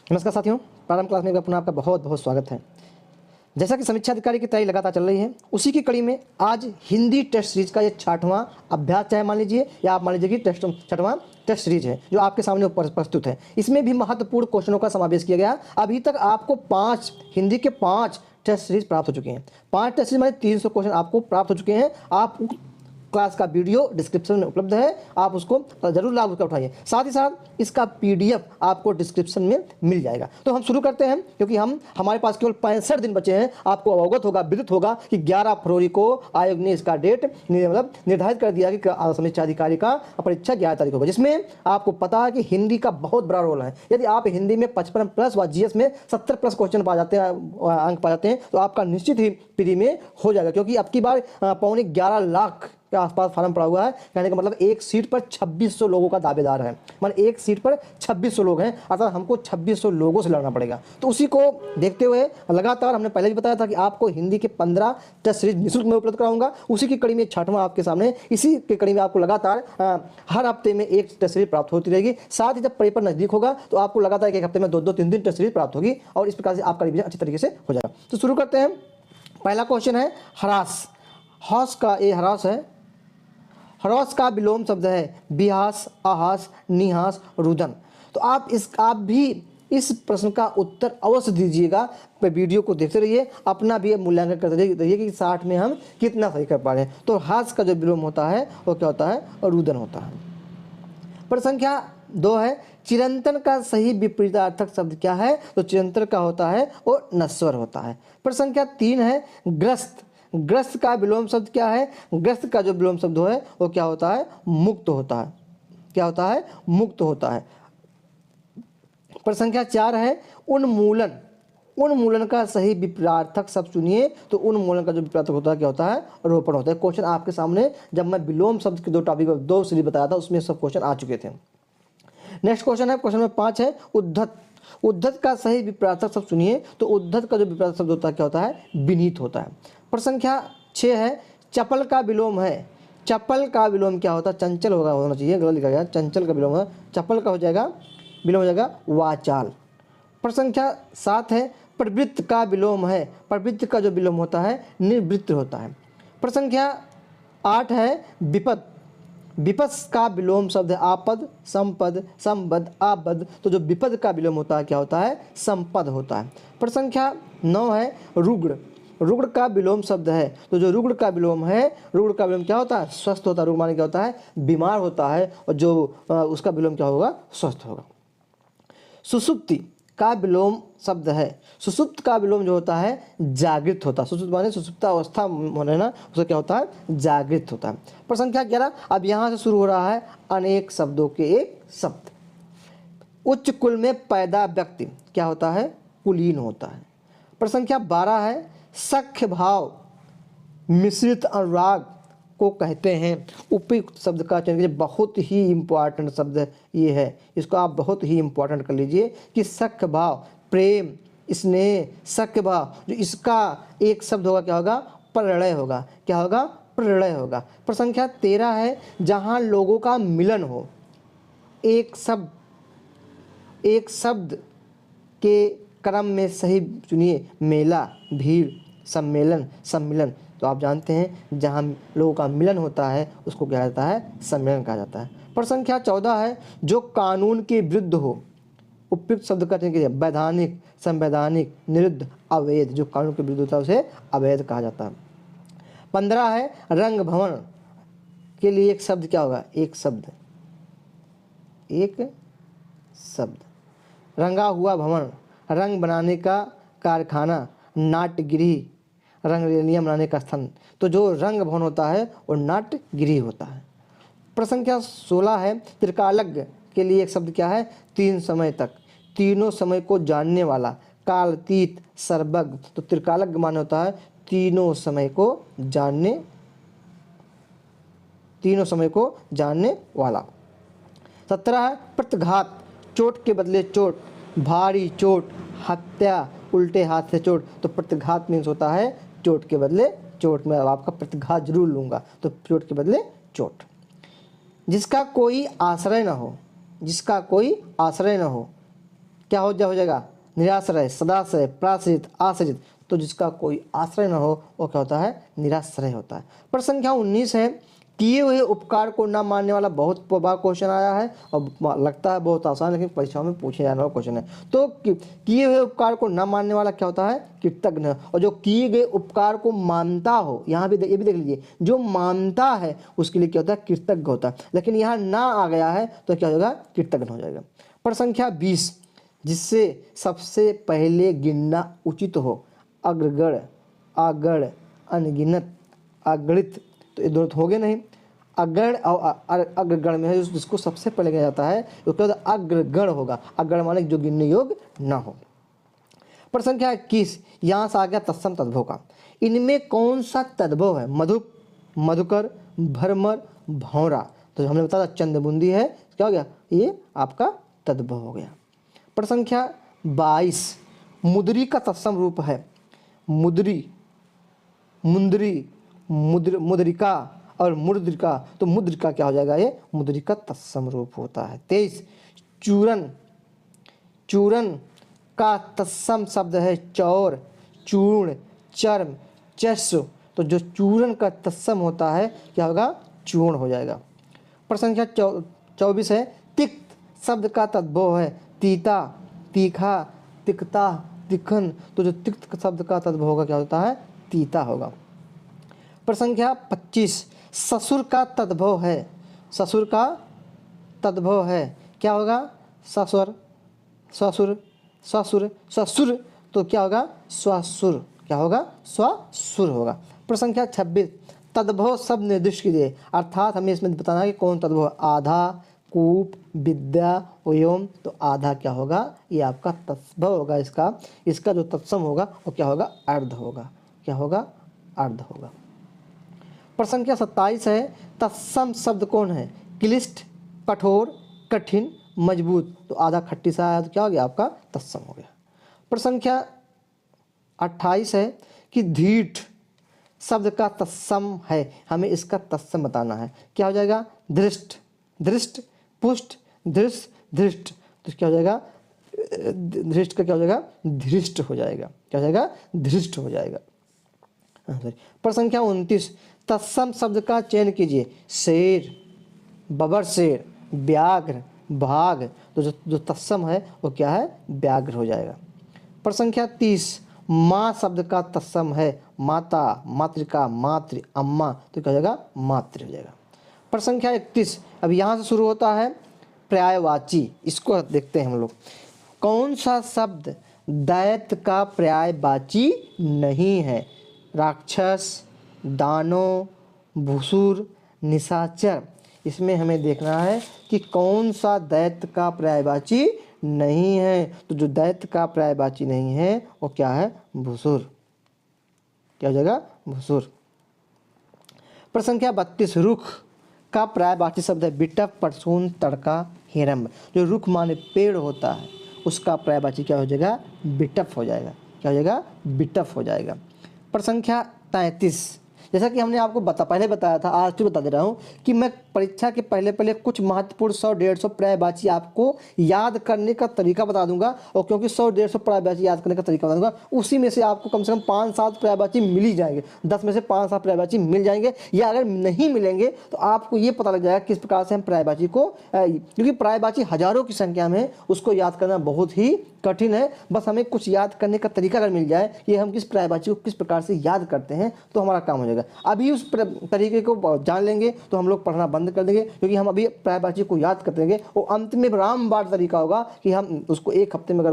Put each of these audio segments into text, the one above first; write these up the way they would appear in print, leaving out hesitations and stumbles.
नमस्कार साथियों, प्रारंभ क्लास में पुनः आपका बहुत बहुत स्वागत है। जैसा कि समीक्षा अधिकारी की तैयारी लगातार चल रही है, उसी की कड़ी में आज हिंदी टेस्ट सीरीज का ये 6वां अभ्यास चाहे मान लीजिए या आप मान लीजिए कि 6वां टेस्ट सीरीज है जो आपके सामने प्रस्तुत है। इसमें भी महत्वपूर्ण क्वेश्चनों का समावेश किया गया। अभी तक आपको हिंदी के 5 टेस्ट सीरीज प्राप्त हो चुके हैं। 5 टेस्ट सीरीज में 300 क्वेश्चन आपको प्राप्त हो चुके हैं। आप क्लास का वीडियो डिस्क्रिप्शन में उपलब्ध है, आप उसको जरूर लाभ उसका उठाइए। साथ ही साथ इसका पीडीएफ आपको डिस्क्रिप्शन में मिल जाएगा। तो हम शुरू करते हैं, क्योंकि हमारे पास केवल 65 दिन बचे हैं। आपको अवगत होगा, विदित होगा कि 11 फरवरी को आयोग ने इसका डेट निर्धारित कर दिया कि समीक्षा अधिकारी का परीक्षा 11 तारीख होगा, जिसमें आपको पता है कि हिंदी का बहुत बड़ा रोल है। यदि आप हिंदी में 55+ व जीएस में 70+ क्वेश्चन पा जाते हैं, अंक पा जाते हैं, तो आपका निश्चित ही प्री में हो जाएगा। क्योंकि अब की बार 11.25 लाख के आसपास फॉर्म पड़ा हुआ है। कहने का मतलब एक सीट पर 2600 लोगों का दावेदार है। मतलब एक सीट पर 2600 लोग हैं, अर्थात हमको 2600 लोगों से लड़ना पड़ेगा। तो उसी को देखते हुए लगातार हमने पहले भी बताया था कि आपको हिंदी के 15 टेस्ट सीरीज निःशुल्क में उपलब्ध कराऊंगा। उसी की कड़ी में 6वां आपके सामने, इसी की कड़ी में आपको लगातार हर हफ्ते में एक टेस्ट सीरीज प्राप्त होती रहेगी। साथ ही जब पेपर नजदीक होगा तो आपको लगातार एक हफ्ते में 2-2, 3-3 टेस्ट सीरीज प्राप्त होगी और इस प्रकार से आपका रिवीजन अच्छी तरीके से हो जाएगा। तो शुरू करते हैं। पहला क्वेश्चन है ह्रास। हौस का ये ह्रास है। ह्रास का विलोम शब्द है बिहास, आहास, निहास, रुदन। तो आप भी इस प्रश्न का उत्तर अवश्य दीजिएगा। वीडियो को देखते रहिए, अपना भी मूल्यांकन करते रहिए कि 60 में हम कितना सही कर पा रहे हैं। तो ह्रास का जो विलोम होता है वो क्या होता है? रुदन होता है। प्रश्न संख्या 2 है चिरंतन का सही विपरीतार्थक शब्द क्या है? तो चिरंतन का होता है और नश्वर होता है। प्रश्न संख्या 3 है ग्रस्त। ग्रस्त का विलोम शब्द क्या है? ग्रस्त का जो विलोम शब्द है वो क्या होता है? मुक्त होता है। क्या होता है? मुक्त होता है। प्रश्न संख्या 4 है उन्मूलन। उन्मूलन का सही विपरीतार्थक शब्द चुनिए। तो उन्मूलन का जो विपरीतार्थक होता है क्या होता है? रोपण होता है। क्वेश्चन आपके सामने जब मैं विलोम शब्द के 2 टॉपिक 2 सीरीज बताया था, उसमें सब क्वेश्चन आ चुके थे। नेक्स्ट क्वेश्चन है, क्वेश्चन नंबर 5 है उद्धत। उद्धत का सही विपरीतार्थक शब्द सुनिए। तो उद्धत का जो विपरीतार्थक शब्द होता है क्या होता है? विनीत होता है। प्रश्न संख्या 6 है चपल का विलोम है। चपल का विलोम क्या होता है? चंचल होना चाहिए, गलत लिखा गया। चंचल का विलोम है, चपल का विलोम हो जाएगा वाचाल। प्रश्न संख्या 7 है प्रवृत्त का विलोम है। प्रवृत्त का जो विलोम होता है निर्वृत्त होता है। प्रश्न संख्या 8 है विपद। विपद का विलोम शब्द है आपद, संपद, संबद्ध, आबद्ध। तो जो विपद का विलोम होता है क्या होता है? संपद होता है। प्रश्न संख्या 9 है रुग्ण। रुग्ण का विलोम शब्द है। तो जो रुग्ण का विलोम है, रुग्ण का विलोम क्या होता है? स्वस्थ होता है। रुग्ण माने क्या होता है? बीमार होता है। और जो उसका विलोम क्या होगा? स्वस्थ होगा। सुसुप्ति का विलोम शब्द है। सुसुप्त का विलोम जो होता है जागृत होता है। सुसुप्त माने सुसुप्त अवस्था होने ना, उसका क्या होता है? जागृत होता है। प्रश्न संख्या 11, अब यहाँ से शुरू हो रहा है अनेक शब्दों के एक शब्द। उच्च कुल में पैदा व्यक्ति क्या होता है? कुलीन होता है। प्रश्न संख्या 12 है सख्य भाव मिश्रित अनुराग को कहते हैं। उपयुक्त शब्द का चयन कीजिए। बहुत ही इंपॉर्टेंट शब्द ये है, इसको आप बहुत ही इंपॉर्टेंट कर लीजिए कि सख्य भाव, प्रेम, स्नेह, सख्य भाव, जो इसका एक शब्द होगा क्या होगा? प्रणय होगा। क्या होगा? प्रणय होगा। प्रश्न संख्या 13 है जहां लोगों का मिलन हो। एक शब्द के क्रम में सही चुनिए। मेला, भीड़, सम्मेलन, सम्मिलन। तो आप जानते हैं जहाँ लोगों का मिलन होता है उसको क्या जाता है? सम्मेलन कहा जाता है। प्रश्न संख्या 14 है जो कानून के विरुद्ध हो। उपयुक्त शब्द का चयन कीजिए। वैधानिक, संवैधानिक, निरुद्ध, अवैध। जो कानून के विरुद्ध होता है उसे अवैध कहा जाता है। 15 है रंग भवन के लिए एक शब्द क्या होगा? एक शब्द रंगा हुआ भवन, रंग बनाने का कारखाना, नाट्यगृह, रंगरेलियाँ बनाने का स्थान। तो जो रंग भवन होता है वो नाट्यगृह होता है। प्रश्न संख्या 16 है त्रिकालज्ञ के लिए एक शब्द क्या है? 3 समय तक, तीनों समय को जानने वाला, कालातीत, सर्वज्ञ। तो त्रिकालज्ञ माने होता है तीनों समय को जानने वाला। 17 है प्रतिघात। चोट के बदले चोट, भारी चोट, हत्या, उल्टे हाथ से चोट। तो प्रतिघात मीन्स होता है चोट के बदले चोट। मैं आपका प्रतिघात जरूर लूँगा। तो चोट के बदले चोट। जिसका कोई आश्रय न हो, क्या हो जाएगा, निराश्रय, सदाश्रय, प्राश्रित, आश्रित। तो जिसका कोई आश्रय न हो वो क्या होता है, निराश्रय होता है। प्रश्न संख्या 19 है, किए हुए उपकार को न मानने वाला बहुत बार क्वेश्चन आया है और लगता है बहुत आसान, लेकिन परीक्षाओं में पूछे जाने वाला क्वेश्चन है। तो किए हुए उपकार को न मानने वाला क्या होता है, कृतज्ञ। और जो किए गए उपकार को मानता हो, यहाँ भी ये भी देख लीजिए, जो मानता है उसके लिए क्या होता है, कृतज्ञ होता है। लेकिन यहाँ ना आ गया है तो क्या होगा, कृतज्ञ हो जाएगा। प्रश्न संख्या 20, जिससे सबसे पहले गिनना उचित हो, अग्रगण, आगण, अनगिनत, अगणित। तो ये दोनों हो गए नहीं। अगण और अग्रगण में है जिसको सबसे पहले गिना जाता है वो क्या होता है, अग्रगण होगा। अग्रगण माने जो गिनने योग्य ना हो। प्रश्न संख्या 21, यहाँ से आ गया तत्सम तद्भव का। इनमें कौन सा तद्भव है, मधुप, मधुकर, भरमर, भौरा। तो हमने बताया चंद्रबुंदी है, क्या हो गया, ये आपका तद्भव हो गया। प्रश्न संख्या 22, मुद्री का तत्सम रूप है, मुद्री, मुंदरी, मुद्रिका और मुद्रिका। तो मुद्रिका क्या हो जाएगा, ये मुद्रिका तत्सम रूप होता है। 23, चूरन, चूरन का तत्सम शब्द है चौर, चूर्ण, चर्म, चस्व। तो जो चूरन का तत्सम होता है क्या होगा, चूर्ण हो जाएगा। प्रश्न संख्या 24 है, तिक्त शब्द का तद्भव है, तीता, तीखा, तिक्ता, तिखन। तो जो तिक्त शब्द का तद्भव होगा क्या होता है, तीता होगा। प्रश्न संख्या 25, ससुर का तद्भव है, ससुर का तद्भव है क्या होगा, ससुर, ससुर, ससुर, ससुर। तो क्या होगा, स्वसुर, क्या होगा, स्वसुर होगा। प्रश्न संख्या 26, तद्भव शब्द निर्दिष्ट कीजिए, अर्थात हमें इसमें बताना है कि कौन तद्भव, आधा, कूप, विद्या, एवं। तो आधा क्या होगा, ये आपका तद्भव होगा। इसका जो तत्सम होगा वो क्या होगा, अर्ध होगा, क्या होगा, अर्ध होगा। प्रश्न संख्या 27 है, तत्सम शब्द कौन है, क्लिष्ट, कठोर, कठिन, मजबूत। तो आधा खट्टी सा आया तो क्या हो गया, आपका तत्सम हो गया। प्रश्न संख्या 28 है कि धीठ शब्द का तत्सम है, हमें इसका तत्सम बताना है, क्या हो जाएगा, धृष्ट, धृष्ट, पुष्ट, धृष्ट, धृष्ट। तो क्या हो जाएगा, धृष्ट का क्या हो जाएगा, धृष्ट हो जाएगा, क्या हो जाएगा, धृष्ट हो जाएगा। प्रश्न संख्या 29, तत्सम शब्द का चयन कीजिए, शेर, बबर शेर, व्याघ्र, भाग। तो जो तत्सम है वो क्या है, व्याघ्र हो जाएगा। प्रश्न संख्या 30, माँ शब्द का तत्सम है, माता, मातृका, मातृ, अम्मा। तो क्या हो जाएगा, मातृ हो जाएगा। प्रश्न संख्या 31, अब यहाँ से शुरू होता है पर्यायवाची, इसको देखते हैं हम लोग। कौन सा शब्द दैत्य का पर्यायवाची नहीं है, राक्षस, दानव, भुसुर, निशाचर। इसमें हमें देखना है कि कौन सा दैत्य का पर्यायवाची नहीं है। तो जो दैत्य का पर्यायवाची नहीं है वो क्या है, भुसुर, क्या हो जाएगा, भुसुर। प्रश्न संख्या 32, रुख का पर्यायवाची शब्द है, बिटप, परसून, तड़का, हिरम्ब। जो रुख माने पेड़ होता है उसका पर्यायवाची क्या हो जाएगा, बिटप हो जाएगा, क्या हो जाएगा, बिटप हो जाएगा। प्रश्न संख्या 33, जैसा कि हमने आपको पहले बताया था, आज भी बता दे रहा हूँ कि मैं परीक्षा के पहले कुछ महत्वपूर्ण 100-150 पर्यायवाची आपको याद करने का तरीका बता दूंगा। और क्योंकि 100-150 पर्यायवाची याद करने का तरीका बता दूंगा, उसी में से आपको कम से कम 5-7 पर्यायवाची मिल ही जाएंगे, 10 में से 5-7 पर्यायवाची मिल जाएंगे। या अगर नहीं मिलेंगे तो आपको ये पता लग जाएगा किस प्रकार से हम पर्यायवाची को, क्योंकि पर्यायवाची हजारों की संख्या में, उसको याद करना बहुत ही कठिन है। बस हमें कुछ याद करने का तरीका अगर मिल जाए कि हम किस पर्यायवाची को किस प्रकार से याद करते हैं तो हमारा काम हो जाएगा। अभी उस तरीके को जान लेंगे तो हम लोग पढ़ना बंद कर देंगे, क्योंकि हम अभी पर्यायवाची को याद कर देंगे। वो अंत में रामबाण तरीका होगा कि हम उसको एक हफ्ते में अगर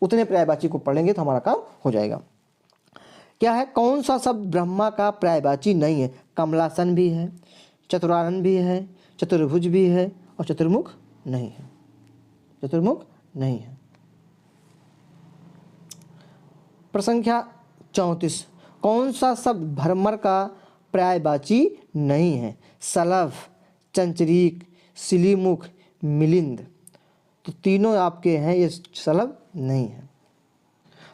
उतने पर्यायवाची को पढ़ लेंगे तो हमारा काम हो जाएगा। क्या है, कौन सा शब्द ब्रह्मा का पर्यायवाची नहीं है, कमलासन भी है, चतुरानन भी है, चतुर्भुज भी है और चतुर्मुख नहीं है, चतुर्मुख नहीं है। प्रश्न संख्या 34, कौन सा शब्द भ्रमर का पर्यायवाची नहीं है, सलभ, चंचरीक, सिलीमुख, मिलिंद। तो तीनों आपके हैं, ये सलभ नहीं है।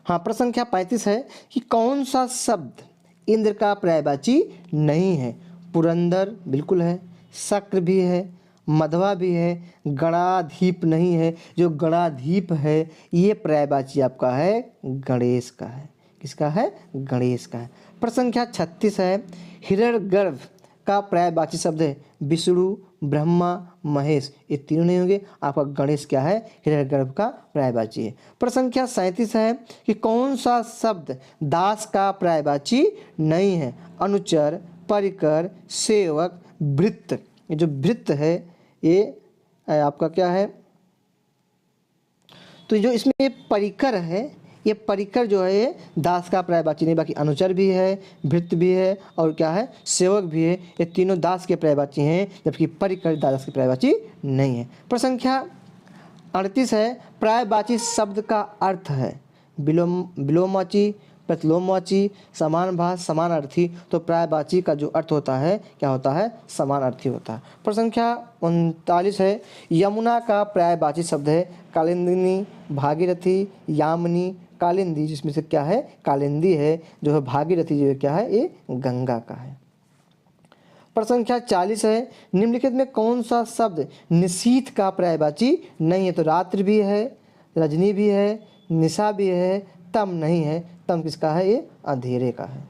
हाँ, प्रश्न संख्या 35 है कि कौन सा शब्द इंद्र का पर्यायवाची नहीं है, पुरंदर बिल्कुल है, शक्र भी है, मध्वा भी है, गणाधीप नहीं है। जो गणाधीप है ये पर्यायवाची आपका है गणेश का है। किसका है? गणेश का है। प्रश्न संख्या 36 है, हिरण्यगर्भ का पर्यायवाची शब्द है विष्णु, ब्रह्मा, महेश। ये तीनों नहीं होंगे, आपका गणेश क्या है? हिरण्यगर्भ का पर्यायवाची है। प्रश्न संख्या 37 है कि कौन सा शब्द दास का पर्यायवाची नहीं है? अनुचर, परिकर, सेवक, भृत्य। ये जो भृत्य है ये आपका क्या है? तो जो इसमें परिकर है, ये परिकर जो है ये दास का पर्यायवाची नहीं, बाकी अनुचर भी है, भृत्य भी है और क्या है? सेवक भी है। ये तीनों दास के पर्यायवाची हैं, जबकि परिकर दास के पर्यायवाची नहीं है। प्रश्न संख्या 38 है, पर्यायवाची शब्द का अर्थ है विलोमवाची, प्रतिलोमवाची, समानभास, समानार्थी। तो पर्यायवाची का जो अर्थ होता है क्या होता है? समानार्थी होता है। प्रश्न संख्या 39 है, यमुना का पर्यायवाची शब्द है कालिंदिनी, भागीरथी, यामिनी, कालिंदी। जिसमें से क्या है? कालिंदी है। जो है भागीरथी जो है क्या है? ये गंगा का है। प्रश्न संख्या 40 है, निम्नलिखित में कौन सा शब्द निशीथ का पर्यायवाची नहीं है? तो रात्रि भी है, रजनी भी है, निशा भी है, तम नहीं है। तम किसका है? ये अंधेरे का है।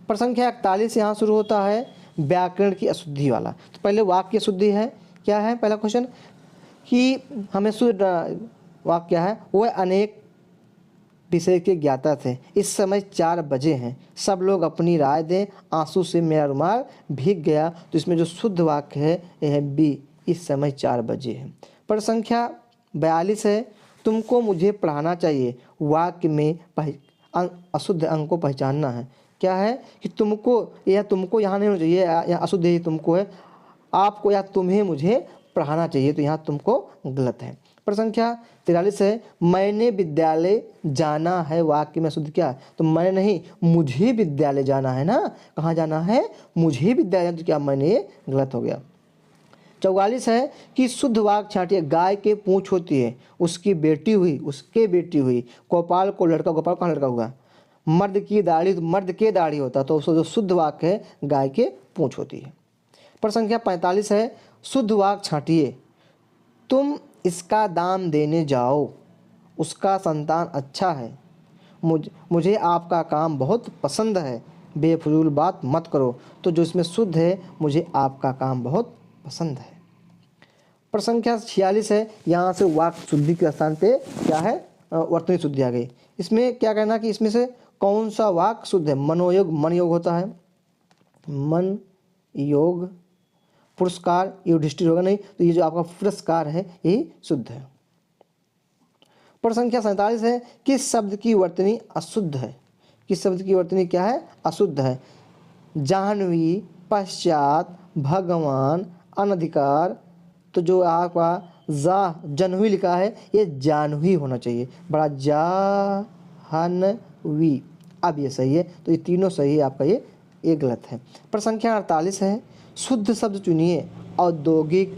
प्रश्न संख्या 41 यहाँ शुरू होता है व्याकरण की अशुद्धि वाला। तो पहले वाक्य अशुद्धि है, क्या है पहला क्वेश्चन कि हमें शुद्ध वाक्य क्या है? वह अनेक विषय के ज्ञाता थे, इस समय 4 बजे हैं, सब लोग अपनी राय दें, आंसू से मेरा रुमाल भीग गया। तो इसमें जो शुद्ध वाक्य है यह है बी, इस समय 4 बजे है। प्रश्न संख्या 42 है, तुमको मुझे पढ़ाना चाहिए। वाक्य में अशुद्ध अंग को पहचानना है। क्या है कि तुमको, या तुमको यहाँ नहीं होना चाहिए, या अशुद्ध ही तुमको है, आपको या तुम्हें मुझे पढ़ाना चाहिए। तो यहाँ तुमको गलत है। प्रश्न संख्या 43 है, मैंने विद्यालय जाना है। वाक्य में शुद्ध क्या है? तो मैं नहीं, मुझे विद्यालय जाना है ना। कहाँ जाना है? मुझे विद्यालय। तो क्या मैंने? ये गलत हो गया। 44 है कि शुद्ध वाक्य छांटिए। गाय के पूंछ होती है, उसकी बेटी हुई, उसके बेटी हुई, गोपाल को लड़का, गोपाल कहाँ लड़का हुआ? मर्द की दाढ़ी, तो मर्द के दाढ़ी होता। तो जो शुद्ध वाक्य है गाय के पूंछ होती है। प्रश्न संख्या 45 है, शुद्ध वाक्य छांटिए। तुम इसका दाम देने जाओ, उसका संतान अच्छा है, मुझे आपका काम बहुत पसंद है, बेफजूल बात मत करो। तो जो इसमें शुद्ध है, मुझे आपका काम बहुत पसंद है। प्रश्न संख्या 46 है, यहाँ से वाक्य शुद्धि के स्थान पे क्या है? वर्तनी शुद्धि आ गई। इसमें क्या कहना कि इसमें से कौन सा वाक्य शुद्ध है? मनोयोग, मन योग होता है, मन योग। पुरस्कार, युधिष्ठिर होगा नहीं, तो ये जो आपका पुरस्कार है यही शुद्ध है। प्रश्न संख्या 47 है, किस शब्द की वर्तनी अशुद्ध है? किस शब्द की वर्तनी क्या है? अशुद्ध है। जाह्नवी, पश्चात, भगवान, अनधिकार। तो जो आपका जाह्नवी लिखा है ये जानवी होना चाहिए, बड़ा जाह्नवी। अब ये सही है, तो ये तीनों सही है, आपका ये गलत है। प्रश्न संख्या 48 है, शुद्ध शब्द चुनिए। औद्योगिक,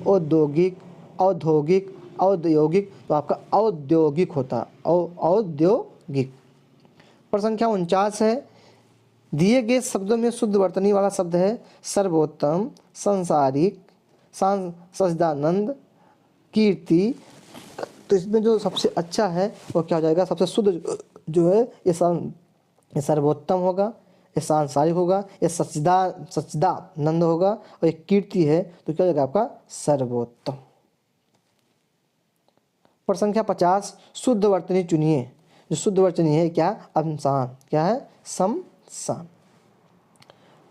औद्योगिक, औद्योगिक, औद्योगिक। तो आपका औद्योगिक होता, औद्योगिक। प्रश्न संख्या 49 है, दिए गए शब्दों में शुद्ध वर्तनी वाला शब्द है सर्वोत्तम, संसारिक, सच्चिदानंद, कीर्ति। तो इसमें जो सबसे अच्छा है वो क्या हो जाएगा? सबसे शुद्ध जो है ये सर्वोत्तम होगा, ये सांसारिक होगा, ये सच्चिदानंद होगा, और ये कीर्ति है। तो क्या हो जाएगा आपका? सर्वोत्तम। प्रश्न संख्या 50, शुद्ध वर्तनी चुनिए। जो शुद्ध वर्तनी है क्या? अमसान। क्या है? समसान।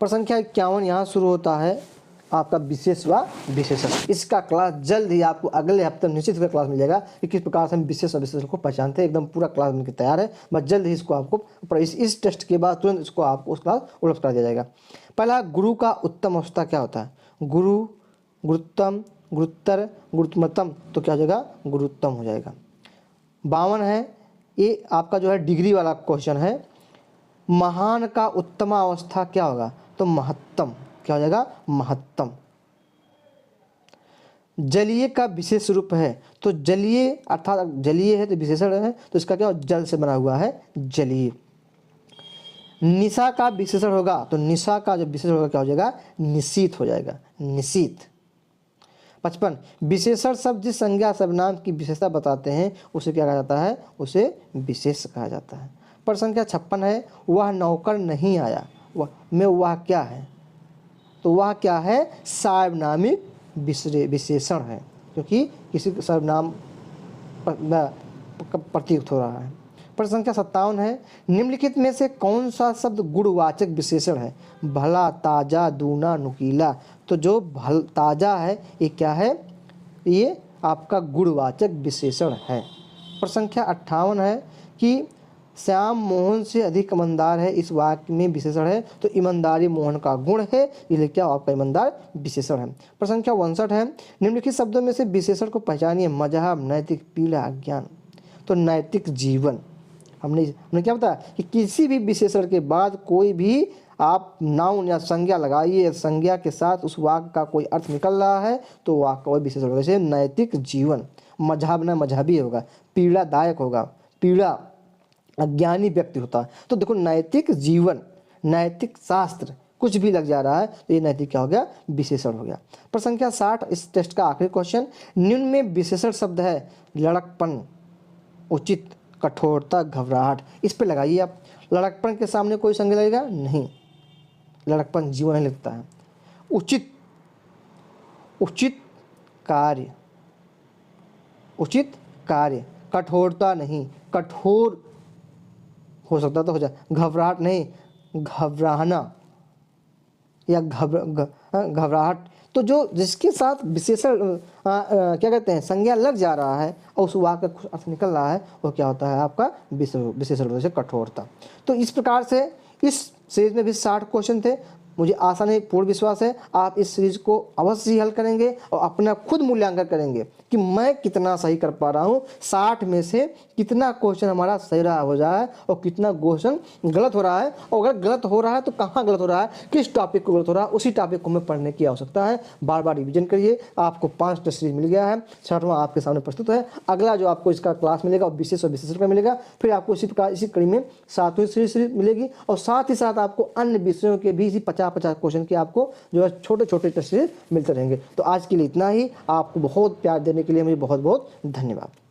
प्रश्न संख्या 51 यहाँ शुरू होता है आपका विशेष व विशेषण। इसका क्लास जल्द ही आपको अगले हफ्ते निश्चित रूप क्लास मिल जाएगा कि किस प्रकार से हम विशेष और विशेषण को पहचानते हैं। एकदम पूरा क्लास बनकर तैयार है, बस जल्द ही इसको आपको इस टेस्ट के बाद तुरंत इसको आपको उस क्लास उपलब्ध करा दिया जाएगा। पहला, गुरु का उत्तम अवस्था क्या होता है? गुरु, गुरुत्तम, गुरुत्तर, गुरुत्तमतम। तो क्या हो जाएगा? गुरुत्तम हो जाएगा। 52 है, ये आपका जो है डिग्री वाला क्वेश्चन है। महान का उत्तम अवस्था क्या होगा? तो महत्तम। क्या हो जाएगा? महत्तम। जलीय का विशेष रूप है, तो जलीय अर्थात जलीय है तो विशेषण है, तो इसका क्या? जल से बना हुआ है, जलीय। निशा का विशेषण होगा तो निशा का जो विशेषण होगा क्या हो जाएगा, निशीथ हो जाएगा, निशीथ। 55 विशेषण शब्द जिस संज्ञा सर्वनाम की विशेषता बताते हैं उसे क्या कहा जाता है, उसे विशेष कहा जाता है। प्रश्न संख्या 56 है, वह नौकर नहीं आया, वह क्या है, तो वह क्या है, सार्वनामिक विशेषण है, क्योंकि किसी सर्वनाम प्रतीत हो रहा है। प्रश्न संख्या 57 है, निम्नलिखित में से कौन सा शब्द गुणवाचक विशेषण है, भला, ताजा, दूना, नुकीला। तो जो ताजा है ये क्या है, ये आपका गुणवाचक विशेषण है। प्रश्न संख्या 58 है कि श्याम मोहन से अधिक ईमानदार है, इस वाक्य में विशेषण है, तो ईमानदारी मोहन का गुण है, इसलिए क्या आपका ईमानदार विशेषण है। प्रश्न संख्या 59 है, निम्नलिखित शब्दों में से विशेषण को पहचानिए, मजहब, नैतिक, पीड़ा, ज्ञान। तो नैतिक जीवन, हमने क्या बताया कि किसी भी विशेषण के बाद कोई भी आप नाउन या संज्ञा लगाइए, संज्ञा के साथ उस वाक्य का कोई अर्थ निकल रहा है तो वाक्य का विशेषण होगा। जैसे नैतिक जीवन, मजहब ना मजहबी होगा, पीड़ादायक होगा, पीड़ा अज्ञानी व्यक्ति होता है। तो देखो नैतिक जीवन, नैतिक शास्त्र कुछ भी लग जा रहा है तो ये नैतिक क्या हो गया, विशेषण हो गया। प्रश्न संख्या 60 इस टेस्ट का आखिरी क्वेश्चन, निम्न में विशेषण शब्द है लड़कपन, उचित, कठोरता, घबराहट, इस पे लगाइए आप। लड़कपन के सामने कोई संज्ञा लगेगा नहीं, लड़कपन जीवन नहीं लगता है। उचित, उचित कार्य, उचित कार्य, कठोरता नहीं, कठोर हो सकता तो हो जाए, घबराहट नहीं, घबराना या घबराहट। तो जो जिसके साथ विशेषण क्या कहते हैं संज्ञा लग जा रहा है और उस वाक्य का कुछ अर्थ निकल रहा है वो क्या होता है आपका विशेषण, जैसे कठोरता। तो इस प्रकार से इस सीरीज में भी 60 क्वेश्चन थे। मुझे आशा नहीं, पूर्ण विश्वास है आप इस सीरीज को अवश्य ही हल करेंगे और अपना खुद मूल्यांकन करेंगे कि मैं कितना सही कर पा रहा हूँ, 60 में से कितना क्वेश्चन हमारा सही रहा हो जाए और कितना क्वेश्चन गलत हो रहा है, और अगर गलत हो रहा है तो कहाँ गलत हो रहा है, किस टॉपिक को गलत हो रहा है, उसी टॉपिक को हमें पढ़ने की आवश्यकता है। बार बार रिविजन करिए। आपको 5 टेस्ट सीरीज मिल गया है, 6वां आपके सामने प्रस्तुत है। अगला जो आपको इसका क्लास मिलेगा विशेष और विशेषण का मिलेगा, फिर आपको इसी प्रकार इसी कड़ी में 7वीं सीरीज मिलेगी और साथ ही साथ आपको अन्य विषयों के भी इसी 50-50 क्वेश्चन के आपको जो है छोटे छोटे टेस्ट सीरीज मिलते रहेंगे। तो आज के लिए इतना ही। आपको बहुत प्यार देने के लिए मुझे बहुत बहुत धन्यवाद।